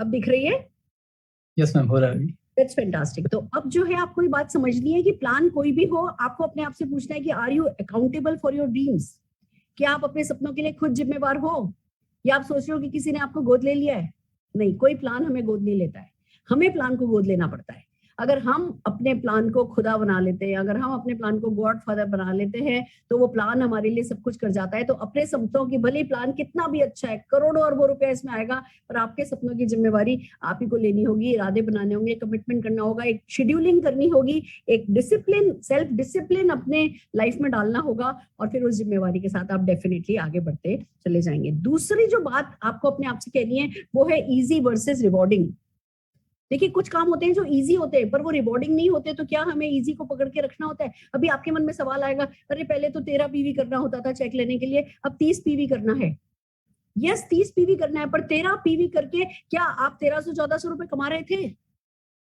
अब दिख रही है? यस मैम, हो रहा है। That's fantastic. तो अब जो है आपको ये बात समझनी है कि प्लान कोई भी हो, आपको अपने आप से पूछना है कि are you accountable for your dreams? क्या आप अपने सपनों के लिए खुद जिम्मेवार हो, या आप सोच रहे हो कि किसी ने आपको गोद ले लिया है? नहीं, कोई प्लान हमें गोद नहीं लेता है, हमें प्लान को गोद लेना पड़ता है। अगर हम अपने प्लान को खुदा बना लेते हैं, अगर हम अपने प्लान को गॉड फादर बना लेते हैं, तो वो प्लान हमारे लिए सब कुछ कर जाता है। तो अपने सपनों की, भले प्लान कितना भी अच्छा है, करोड़ों अरबों रुपया इसमें आएगा, पर आपके सपनों की जिम्मेवारी आप ही को लेनी होगी, इरादे बनाने होंगे, कमिटमेंट करना होगा, एक शेड्यूलिंग करनी होगी, एक डिसिप्लिन, सेल्फ डिसिप्लिन अपने लाइफ में डालना होगा, और फिर उस जिम्मेवारी के साथ आप डेफिनेटली आगे बढ़ते चले जाएंगे। दूसरी जो बात आपको अपने आप से कहनी है वो है इजी वर्सेस रिवॉर्डिंग। देखिए, कुछ काम होते हैं जो इजी होते हैं पर वो रिवॉर्डिंग नहीं होते, तो क्या हमें इजी को पकड़ के रखना होता है? अभी आपके मन में सवाल आएगा, अरे पहले तो 13 पीवी करना होता था चेक लेने के लिए, अब 30 पीवी करना है। यस, 30 पीवी करना है, पर 13 पीवी करके क्या आप 1300-1400 रुपए कमा रहे थे?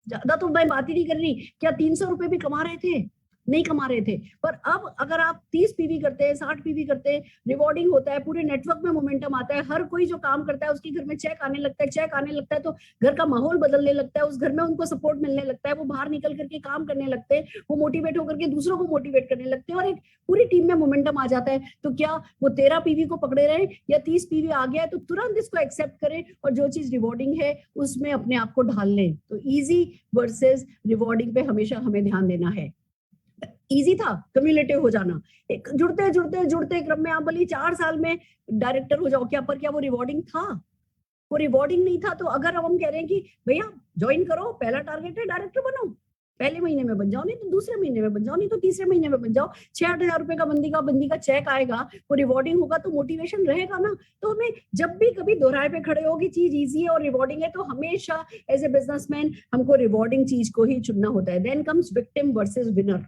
ज्यादा तो मैं बात ही नहीं कर रही, क्या 300 रुपए भी कमा रहे थे? नहीं कमा रहे थे। पर अब अगर आप 30 पीवी करते हैं, 60 पीवी करते हैं, रिवॉर्डिंग होता है, पूरे नेटवर्क में मोमेंटम आता है, हर कोई जो काम करता है उसके घर में चेक आने लगता है, चेक आने लगता है तो घर का माहौल बदलने लगता है, उस घर में उनको सपोर्ट मिलने लगता है, वो बाहर निकल करके काम करने लगते हैं, वो मोटिवेट होकर के दूसरों को मोटिवेट करने लगते हैं, और एक पूरी टीम में मोमेंटम आ जाता है। तो क्या वो 13 पीवी को पकड़े रहे या 30 पीवी आ गया है तो तुरंत इसको एक्सेप्ट करें, और जो चीज रिवॉर्डिंग है उसमें अपने आप को ढाल लें। तो इजी वर्सेस रिवॉर्डिंग पे हमेशा हमें ध्यान देना है। इजी था कम्युलेटिव हो जाना, एक जुड़ते जुड़ते जुड़ते क्रम में आप भले 4 साल में डायरेक्टर हो जाओ, क्या पर क्या वो रिवॉर्डिंग था? वो रिवॉर्डिंग नहीं था। तो अगर हम कह रहे हैं कि भैया ज्वाइन करो, पहला टारगेट है डायरेक्टर बनो, पहले महीने में बन जाओ, नहीं तो दूसरे महीने में बन जाओ, नहीं तो तीसरे महीने में बन जाओ, 6-8 हजार रुपए का बंदी का चेक आएगा, वो रिवॉर्डिंग होगा तो मोटिवेशन रहेगा ना। तो हमें जब भी कभी दोहराए पे खड़े होगी, चीज इजी है और रिवॉर्डिंग है, तो हमेशा एज ए बिजनेसमैन हमको रिवॉर्डिंग चीज को ही चुनना होता है। Then comes victim versus winner.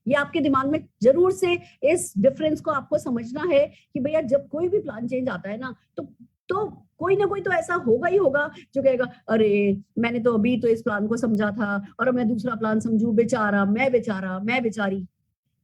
ये आपके दिमाग में जरूर से इस डिफरेंस को आपको समझना है कि भैया जब कोई भी प्लान चेंज आता है ना, तो कोई ना कोई तो ऐसा होगा ही होगा जो कहेगा, अरे मैंने तो अभी तो इस प्लान को समझा था और अब मैं दूसरा प्लान समझू, बेचारा, मैं बेचारी,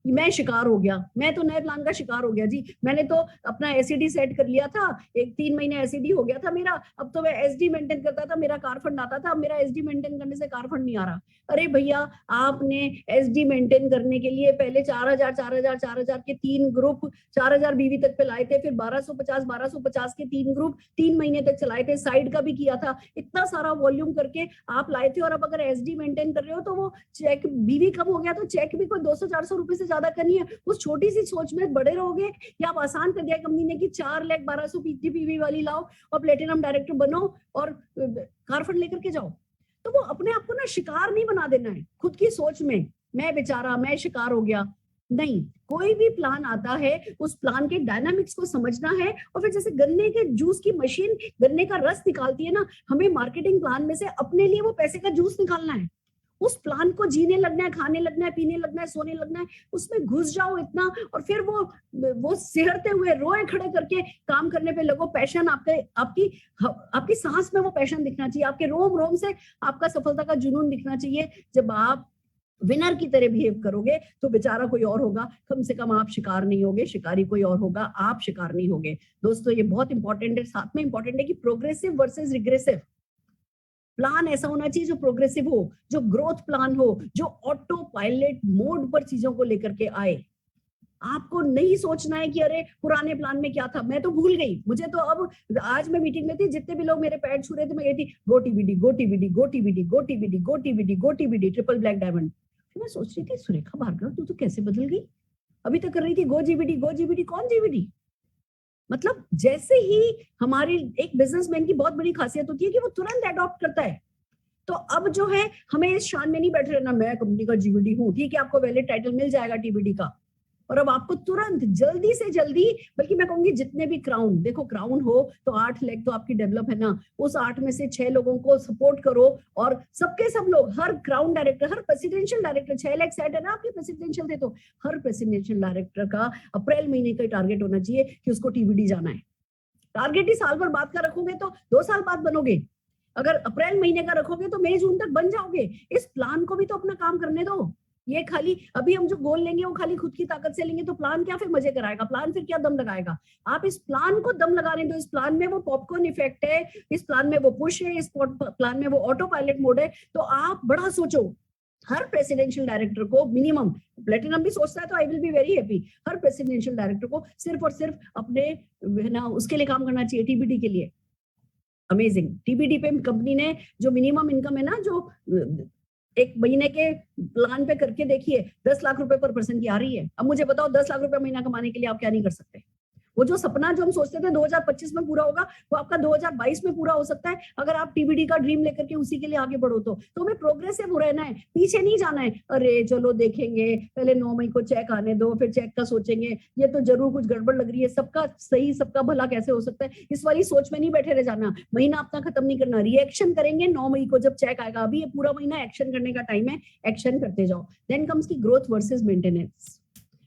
मैं शिकार हो गया, मैं तो नए प्लान का शिकार हो गया जी। मैंने तो अपना एसईडी सेट कर लिया था, एक 3 महीने एसईडी हो गया था मेरा, अब तो मैं एसडी मेंटेन करता था, मेरा कार फंड आता था, अब मेरा एसडी मेंटेन करने से कार फंड नहीं आ रहा। अरे भैया, आपने एसडी मेंटेन करने के लिए पहले 4,000 के 3 ग्रुप 4,000 बीवी तक पे लाए थे, फिर 1250 के 3 ग्रुप 3 महीने तक चलाए थे, साइड का भी किया था, इतना सारा वॉल्यूम करके आप लाए थे। और अब अगर एसडी मेंटेन कर रहे हो तो वो चेक बीवी कम हो गया तो चेक भी कोई 200-400 रुपए से ज्यादा करनी है, उस छोटी सी सोच में बड़े रहोगे, या आप आसान कर दिया कंपनी ने कि 4,12,000 पीवी वाली लाओ और प्लेटिनम डायरेक्टर बनो और कार फंड लेकर के जाओ। तो वो अपने आप को ना शिकार नहीं बना देना है खुद की सोच में, मैं बेचारा, मैं शिकार हो गया। नहीं, कोई भी प्लान आता है उस प्लान के डायनामिक्स को समझना है, और फिर जैसे गन्ने के जूस की मशीन गन्ने का रस निकालती है ना, हमें मार्केटिंग प्लान में से अपने लिए वो पैसे का जूस निकालना है। उस प्लान को जीने लगना है, खाने लगना है, पीने लगना है, सोने लगना है, उसमें घुस जाओ इतना, और फिर वो सिहरते हुए रोए खड़े करके काम करने पे लगो। पैशन आपकी सांस में वो पैशन दिखना चाहिए, आपके रोम रोम से आपका सफलता का जुनून दिखना चाहिए। जब आप विनर की तरह बिहेव करोगे तो बेचारा कोई और होगा, कम से कम आप शिकार नहीं होगे, शिकारी कोई और होगा, आप शिकार नहीं होगे। दोस्तों, ये बहुत इंपॉर्टेंट है। साथ में इंपॉर्टेंट है कि प्रोग्रेसिव वर्सेस रिग्रेसिव प्लान ऐसा होना चाहिए जो प्रोग्रेसिव हो, जो ग्रोथ प्लान हो, जो ऑटो पायलट मोड पर चीजों को लेकर के आए। आपको नहीं सोचना है कि अरे पुराने प्लान में क्या था, मैं तो भूल गई, मुझे तो अब आज मैं मीटिंग में थी, जितने भी लोग मेरे पैर छू रहे थे, मैं गई थी गो टीबीडी गो टीबीडी गो टीबीडी गो टीबीडी गो टीबीडी गो टीबीडी ट्रिपल ब्लैक डायमंड। मैं सोच रही थी, सुरेखा भार्गव तू तो कैसे बदल गई, अभी तक कर रही थी गो जीबीडी गो जीबीडी, कौन जीबीडी? मतलब जैसे ही हमारी एक बिजनेसमैन की बहुत बड़ी खासियत होती है कि वो तुरंत अडॉप्ट करता है। तो अब जो है हमें इस शान में नहीं बैठे रहना, मैं कंपनी का जीबीडी हूँ, ठीक है, आपको वैलिड टाइटल मिल जाएगा टीबीडी का, और अब आपको तुरंत जल्दी से जल्दी, बल्कि मैं कहूंगी जितने भी क्राउन, देखो क्राउन हो तो 8 लेग तो आपकी डेवलप है ना, उस 8 में से 6 लोगों को सपोर्ट करो, और सबके सब लोग, हर क्राउन डायरेक्टर, हर प्रेसिडेंशियल डायरेक्टर, 6 लेग सेट है ना आपके प्रेसिडेंशियल थे, तो हर प्रेसिडेंशियल डायरेक्टर का अप्रैल महीने का टारगेट होना चाहिए कि उसको टीबीडी जाना है। टारगेट ही साल भर बाद का रखोगे तो 2 साल बाद बनोगे, अगर अप्रैल महीने का रखोगे तो मई जून तक बन जाओगे। इस प्लान को भी तो अपना काम करने दो। ये खाली अभी हम जो गोल लेंगे वो खाली खुद की ताकत से लेंगे तो प्लान क्या फिर मजे कराएगा, प्लान फिर क्या दम लगाएगा। आप इस प्लान को दम लगाने दो, इस प्लान में वो पॉपकॉर्न इफेक्ट है, इस प्लान में वो पुश है, इस प्लान में वो ऑटो पायलट मोड है। तो आप बड़ा सोचो। हर प्रेसिडेंशियल डायरेक्टर को मिनिमम, प्लेटिनम भी सोचता है तो I will be very happy, her presidential director को सिर्फ और सिर्फ अपने ना उसके लिए काम करना चाहिए, टीबीडी के लिए। अमेजिंग। टीबीडी पे कंपनी ने जो मिनिमम इनकम है ना, जो एक महीने के प्लान पे करके देखिए 10 लाख रुपए पर पर्सन की आ रही है। अब मुझे बताओ 10 लाख रुपए महीना कमाने के लिए आप क्या नहीं कर सकते। वो जो सपना जो हम सोचते थे 2025 में पूरा होगा, वो आपका 2022 में पूरा हो सकता है अगर आप टीबीडी का ड्रीम लेकर के उसी के लिए आगे बढ़ो। तो हमें प्रोग्रेसिव रहना है, पीछे नहीं जाना है। अरे चलो देखेंगे, पहले 9 मई को चेक आने दो, फिर चेक का सोचेंगे, ये तो जरूर कुछ गड़बड़ लग रही है, सबका सही सबका भला कैसे हो सकता है, इस वाली सोच में नहीं बैठे रह जाना। महीना अपना खत्म नहीं करना, रिएक्शन करेंगे 9 मई को जब चेक आएगा। अभी ये पूरा महीना एक्शन करने का टाइम है, एक्शन करते जाओ। देन कम्स की ग्रोथ वर्सेस मेंटेनेंस।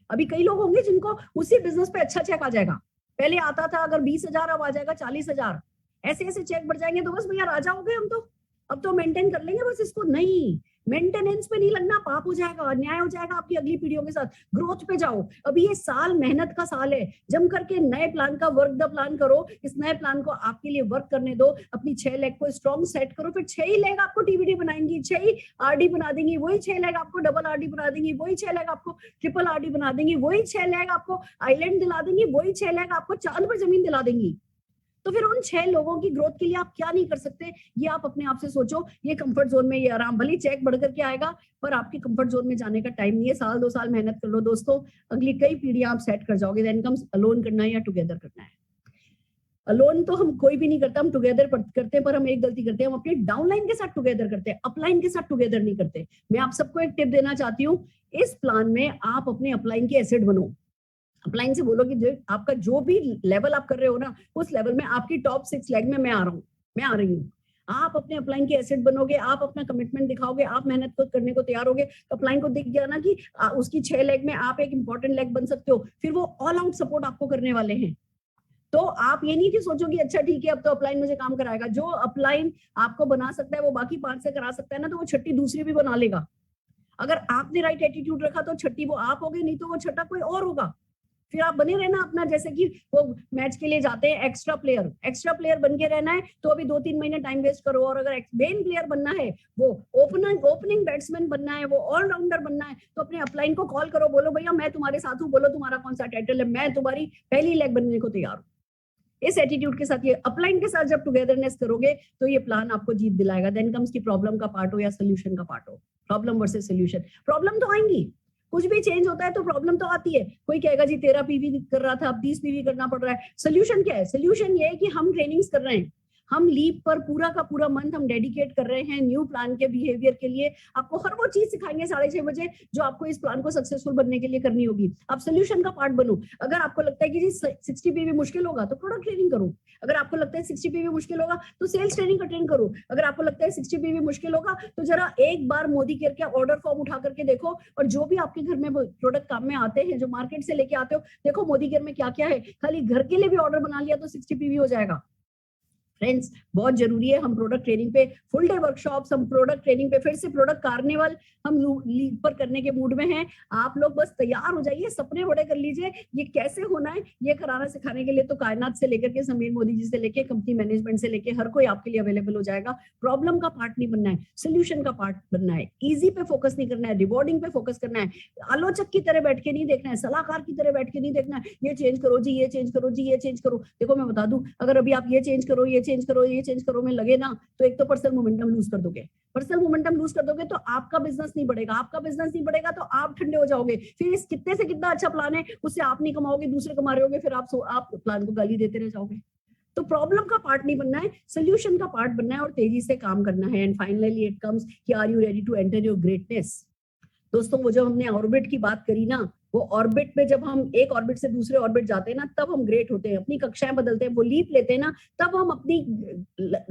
अभी कई लोग होंगे जिनको उसी बिजनेस पे अच्छा चेक आ जाएगा। पहले आता था अगर 20,000, अब आ जाएगा 40,000। ऐसे ऐसे चेक बढ़ जाएंगे तो बस भैया राजा हो गए हम तो। अब तो मेंटेन कर लेंगे बस इसको। नहीं, मेंटेनेंस पे नहीं लगना, पाप हो जाएगा, अन्याय हो जाएगा आपकी अगली पीढ़ियों के साथ। ग्रोथ पे जाओ। अभी ये साल मेहनत का साल है, जम करके नए प्लान का वर्क द प्लान करो। इस नए प्लान को आपके लिए वर्क करने दो। अपनी 6 लेग को स्ट्रॉन्ग सेट करो, फिर 6 ही लेग आपको टीबीडी बनाएंगी, 6 ही आरडी बना देंगी, वही 6 लेग आपको डबल आरडी बना देंगी, वही 6 लेग आपको ट्रिपल आरडी बना देंगी, वही 6 लेग आपको आइलैंड दिला देंगी, वही 6 लेग आपको चांद पर जमीन दिला देंगी। तो फिर उन 6 लोगों की ग्रोथ के लिए आप क्या नहीं कर सकते, ये आप अपने आप से सोचो। ये कंफर्ट जोन में ये आराम, भले चेक बढ़ करके आएगा पर आपके कंफर्ट जोन में जाने का टाइम नहीं है। साल 2 साल मेहनत कर लो दोस्तों, अगली कई पीढ़ियां आप सेट कर जाओगे। देन कम्स अलोन करना है या टुगेदर करना है। अलोन तो हम कोई भी नहीं करता, हम टुगेदर करते हैं। पर हम एक गलती करते हैं, हम अपने डाउनलाइन के साथ टुगेदर करते हैं, अपलाइन के साथ टुगेदर नहीं करते। मैं आप सबको एक टिप देना चाहती हूँ, इस प्लान में आप अपने अपलाइन के एसेट बनो। अपलाइन से बोलो कि जो आपका जो भी लेवल आप कर रहे हो ना, उस लेवल में आपकी टॉप 6 लेग में मैं आ रहा हूँ, मैं आ रही हूँ। आप अपने अपलाइन के एसेट बनोगे, आप अपना कमिटमेंट दिखाओगे, आप मेहनत को करने को तैयार होगे। अपलाइन को दिख गया ना कि उसकी 6 लेग में आप एक इंपॉर्टेंट लेग बन सकते हो, फिर वो ऑल आउट सपोर्ट आपको करने वाले हैं। तो आप ये नहीं कि सोचो कि अच्छा ठीक है अब तो अपलाइन मुझे काम कराएगा। जो अपलाइन आपको बना सकता है वो बाकी 5 से करा सकता है ना, तो वो छठी दूसरी भी बना लेगा। अगर आपने राइट एटीट्यूड रखा तो छठी वो आप होगे, नहीं तो वो छठा कोई और होगा। फिर आप बने रहना अपना, जैसे कि वो मैच के लिए जाते हैं एक्स्ट्रा प्लेयर बन के रहना है तो अभी 2-3 महीने टाइम वेस्ट करो। और अगर मेन प्लेयर बनना है, वो ओपनिंग बैट्समैन बनना है, वो ऑलराउंडर बनना है, तो अपने अपलाइन को कॉल करो, बोलो भैया मैं तुम्हारे साथ हूँ, बोलो तुम्हारा कौन सा टाइटल है, मैं तुम्हारी पहली लेग बनने को तैयार हूँ। इस एटीट्यूड के साथ, ये अपलाइन के साथ जब टुगेदरनेस करोगे तो ये प्लान आपको जीत दिलाएगा। देन कम्स की प्रॉब्लम का पार्ट हो या सोल्यूशन का पार्ट हो। Problem versus solution. प्रॉब्लम तो आएंगी, कुछ भी चेंज होता है तो प्रॉब्लम तो आती है। कोई कहेगा जी 13 पीवी कर रहा था अब 30 पीवी करना पड़ रहा है। सोल्यूशन क्या है? सोल्यूशन ये है कि हम ट्रेनिंग्स कर रहे हैं, हम लीव पर पूरा का पूरा मंथ हम डेडिकेट कर रहे हैं न्यू प्लान के बिहेवियर के लिए। आपको हर वो चीज सिखाएंगे 6:30 बजे जो आपको इस प्लान को सक्सेसफुल बनने के लिए करनी होगी। आप सोल्यूशन का पार्ट बनो। अगर आपको लगता है कि जी 60 पीवी मुश्किल होगा तो प्रोडक्ट ट्रेनिंग करो। अगर आपको लगता है 60 पीवी मुश्किल होगा तो सेल्स ट्रेनिंग अटेंड करो। अगर आपको लगता है 60 पीवी मुश्किल होगा तो जरा एक बार मोदी केयर के ऑर्डर फॉर्म उठा करके देखो, और जो भी आपके घर में प्रोडक्ट काम में आते हैं, जो मार्केट से लेके आते हो, देखो मोदी केयर में क्या क्या है। खाली घर के लिए भी ऑर्डर बना लिया तो 60 पीवी हो जाएगा। फ्रेंड्स बहुत जरूरी है, हम प्रोडक्ट ट्रेनिंग पे फुल डे वर्कशॉप्स, हम प्रोडक्ट ट्रेनिंग पे फिर से प्रोडक्ट कार्निवल हम लीड पर करने के मूड में हैं। आप लोग बस तैयार हो जाइए, सपने बड़े कर लीजिए। ये कैसे होना है ये कराना सिखाने के लिए तो कायनात से लेकर के समीर मोदी जी से लेके कंपनी मैनेजमेंट से लेके हर कोई आपके लिए अवेलेबल हो जाएगा। प्रॉब्लम का पार्ट नहीं बनना है, सोल्यूशन का पार्ट बनना है। इजी पे फोकस नहीं करना है, रिवॉर्डिंग पे फोकस करना है। आलोचक की तरह बैठ के नहीं देखना है, सलाहकार की तरह बैठ के नहीं देखना है। ये चेंज करो जी, ये चेंज करो जी, ये चेंज करो। देखो मैं बता दूं, अगर अभी आप ये चेंज करो ये चेंज करो ये चेंज करो में लगे ना, तो एक तो पर्सनल मोमेंटम लूज कर दोगे। पर्सनल मोमेंटम लूज कर दोगे तो आपका बिजनेस नहीं बढ़ेगा, आपका बिजनेस नहीं बढ़ेगा तो आप ठंडे हो जाओगे। फिर इस कितने से कितना अच्छा प्लान है उससे आप नहीं कमाओगे, दूसरे कमा रहे होगे, फिर आप प्लान को गाली देते रह जाओगे। तो प्रॉब्लम का पार्ट नहीं बनना है, सोल्यूशन का पार्ट बनना है और तेजी से काम करना है। एंड फाइनली इट कम्स कि are you ready to enter your greatness. दोस्तों वो जो हमने ऑर्बिट की बात करी ना, वो ऑर्बिट में जब हम एक ऑर्बिट से दूसरे ऑर्बिट जाते हैं ना, तब हम ग्रेट होते हैं। अपनी कक्षाएं बदलते हैं, वो लीप लेते हैं ना, तब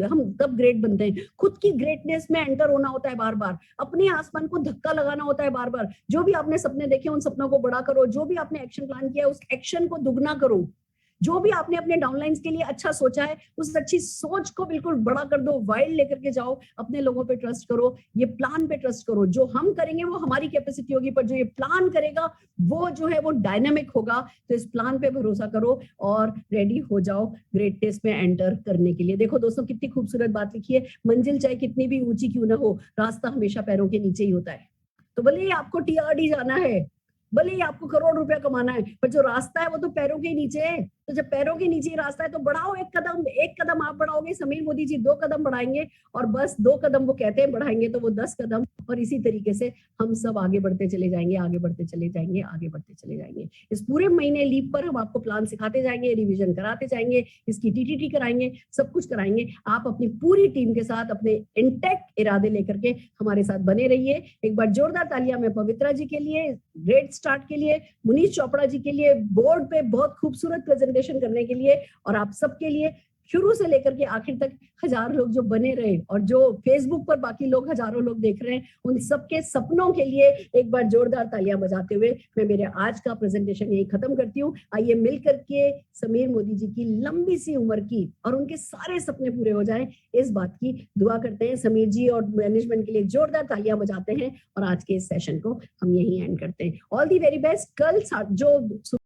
हम तब ग्रेट बनते हैं। खुद की ग्रेटनेस में एंटर होना होता है बार बार, अपने आसमान को धक्का लगाना होता है बार बार। जो भी आपने सपने देखे उन सपनों को बड़ा करो, जो भी आपने एक्शन प्लान किया उस एक्शन को दुगना करो। जो भी आपने अपने डाउनलाइंस के लिए अच्छा सोचा है, उस अच्छी सोच को बिल्कुल बड़ा कर दो, वाइल्ड लेकर के जाओ, अपने लोगों पे ट्रस्ट करो, ये प्लान पे ट्रस्ट करो। जो हम करेंगे वो हमारी कैपेसिटी होगी, पर जो ये प्लान करेगा वो जो है वो डायनामिक होगा। तो इस प्लान पे भरोसा करो और रेडी हो जाओ ग्रेटनेस में एंटर करने के लिए। देखो दोस्तों, कितनी खूबसूरत बात लिखी है, मंजिल चाहे कितनी भी ऊंची क्यों ना हो, रास्ता हमेशा पैरों के नीचे ही होता है। तो भले ही आपको टीआरडी जाना है, भले ही आपको करोड़ रुपया कमाना है, पर जो रास्ता है वो तो पैरों के नीचे है। तो जब पैरों के नीचे ही रास्ता है तो बढ़ाओ एक कदम आप बढ़ाओगे, समीर मोदी जी 2 कदम बढ़ाएंगे, और बस 2 कदम वो कहते हैं बढ़ाएंगे तो वो 10 कदम, और इसी तरीके से हम सब आगे बढ़ते चले जाएंगे, आगे बढ़ते चले जाएंगे, आगे बढ़ते चले जाएंगे। इस पूरे महीने लीप पर हम आपको प्लान सिखाते जाएंगे, रिवीजन कराते जाएंगे, इसकी टीटीटी कराएंगे, सब कुछ कराएंगे। आप अपनी पूरी टीम के साथ अपने इंटैक्ट इरादे लेकर के हमारे साथ बने रहिए। एक बार जोरदार तालियां मैं पवित्रा जी के लिए, ग्रेट स्टार्ट के लिए, मुनीश चोपड़ा जी के लिए, बोर्ड पे बहुत खूबसूरत प्रेजेंटेशन करने के लिए, और आप सबके लिए शुरू से लेकर के आखिर तक 1000 लोग जो बने रहे, और जो फेसबुक पर बाकी लोग हजारों लोग देख रहे हैं, उन सबके सपनों के लिए एक बार जोरदार तालियां बजाते हुए मैं मेरे आज का प्रेजेंटेशन यही खत्म करती हूँ। आइए मिलकर के समीर मोदी जी की लंबी सी उम्र की और उनके सारे सपने पूरे हो जाएं, इस बात की दुआ करते हैं। समीर जी और मैनेजमेंट के लिए जोरदार तालियां बजाते हैं, और आज के इस सेशन को हम यही एंड करते हैं। All the very best. कल जो